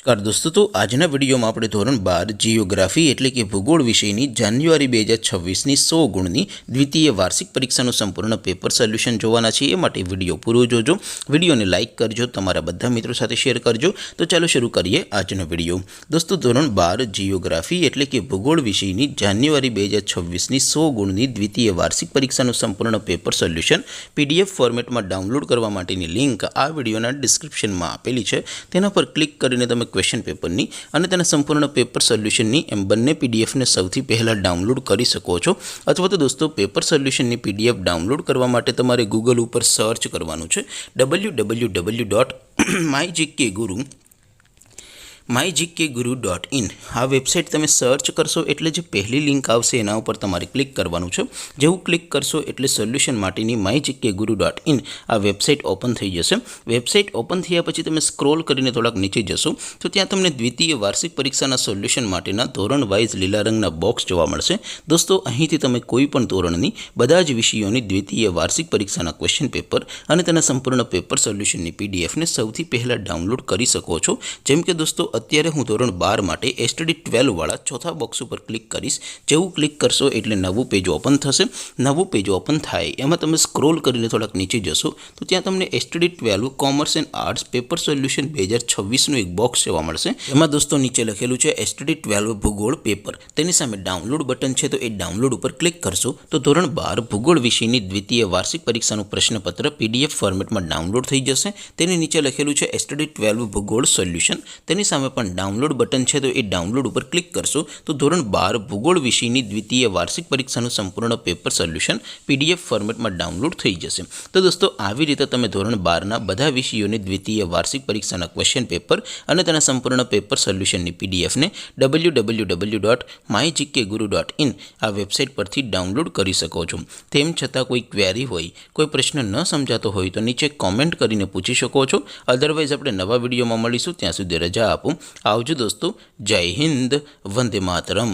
नमस्कार दोस्तों। तो आजना विडियो में આપણે ધોરણ 12 જીઓગ્રાફી એટલે કે ભૂગોળ વિષયની જાન્યુઆરી 2026ની 100 ગુણની દ્વિતીય વાર્ષિક પરીક્ષાનું સંપૂર્ણ પેપર સોલ્યુશન જોવાના છે। એ માટે વિડિયો પૂરો જોજો, વિડિયોને લાઇક કરજો, તમારા બધા મિત્રો સાથે શેર કરજો। તો ચાલો શરૂ કરીએ આજનો વિડિયો। દોસ્તો ધોરણ 12 જીઓગ્રાફી એટલે કે ભૂગોળ વિષયની જાન્યુઆરી 2026ની 100 ગુણની દ્વિતીય વાર્ષિક પરીક્ષાનું સંપૂર્ણ પેપર સોલ્યુશન પીડીએફ ફોર્મેટમાં ડાઉનલોડ કરવા માટેની લિંક આ વિડિયોના ડિસ્ક્રિપ્શનમાં આપેલી છે। તેના પર ક્લિક કરીને તમે क्वेश्चन पेपर અને તેના સંપૂર્ણ પેપર સોલ્યુશનની એમ બંને પીડીએફને સૌથી પહેલાં ડાઉનલોડ કરી શકો છો। અથવા તો દોસ્તો પેપર સોલ્યુશનની પીડીએફ ડાઉનલોડ કરવા માટે તમારે ગૂગલ ઉપર સર્ચ કરવાનું છે www.mygkguru.in। આ વેબસાઇટ તમે સર્ચ કરશો એટલે જે પહેલી લિંક આવશે એના ઉપર તમારે ક્લિક કરવાનું છે। જેવું ક્લિક કરશો એટલે સોલ્યુશન માટેની mygkguru.in આ વેબસાઇટ ઓપન થઈ જશે। વેબસાઇટ ઓપન થયા પછી તમે સ્ક્રોલ કરીને થોડાક નીચે જશો તો ત્યાં તમને દ્વિતીય વાર્ષિક પરીક્ષાના સોલ્યુશન માટેના ધોરણ વાઇઝ લીલા રંગના બોક્સ જોવા મળશે। દોસ્તો અહીંથી તમે કોઈ પણ ધોરણની બધા જ વિષયોની દ્વિતીય વાર્ષિક પરીક્ષાના ક્વેશ્ચન પેપર અને તેના સંપૂર્ણ પેપર સોલ્યુશનની પીડીએફને સૌથી પહેલાં ડાઉનલોડ કરી શકો છો। જેમ કે દોસ્તો અત્યારે હું ધોરણ 12 માટે એસટીડી 12 વાળા ચોથા બોક્સ ઉપર ક્લિક કરીશ। જેવું ક્લિક કરશો એટલે નવું પેજ ઓપન થશે। નવું પેજ ઓપન થાય એમાં તમે સ્ક્રોલ કરીને થોડાક નીચે જશો તો ત્યાં તમને STD 12 commerce and arts paper solution 2026નું એક બોક્સ જોવા મળશે। એમાં દોસ્તો નીચે લખેલું છે એસટીડી 12 ભૂગોળ પેપર। તેની સામે ડાઉનલોડ બટન છે તો એ ડાઉનલોડ ઉપર ક્લિક કરશો તો ધોરણ 12 ભૂગોળ વિષયની દ્વિતીય વાર્ષિક પરીક્ષાનું પ્રશ્નપત્ર પીડીએફ ફોર્મેટમાં ડાઉનલોડ થઈ જશે। તેની નીચે લખેલું છે એસટીડી 12 ભૂગોળ સોલ્યુશન। તેની સામે પણ ડાઉનલોડ બટન છે તો એ ડાઉનલોડ ઉપર ક્લિક કરશો તો ધોરણ 12 ભૂગોળ વિષયની દ્વિતીય વાર્ષિક પરીક્ષાનું સંપૂર્ણ પેપર સોલ્યુશન પીડીએફ ફોર્મેટમાં ડાઉનલોડ થઈ જશે। તો દોસ્તો આવી રીતે તમે ધોરણ 12ના બધા વિષયોની દ્વિતીય વાર્ષિક પરીક્ષાના ક્વેશ્ચન પેપર અને તેના સંપૂર્ણ પેપર સોલ્યુશનની પીડીએફને www.mygkguru.in આ વેબસાઇટ પરથી ડાઉનલોડ કરી શકો છો। તેમ છતાં કોઈ ક્વેરી હોય, કોઈ પ્રશ્ન ન સમજાતો હોય તો નીચે કોમેન્ટ કરીને પૂછી શકો છો। અધરવાઇઝ આપણે નવા વિડીયોમાં મળીશું, ત્યાં સુધી રજા આપો। આવજો દોસ્તો। જય હિન્દ, વંદે માતરમ।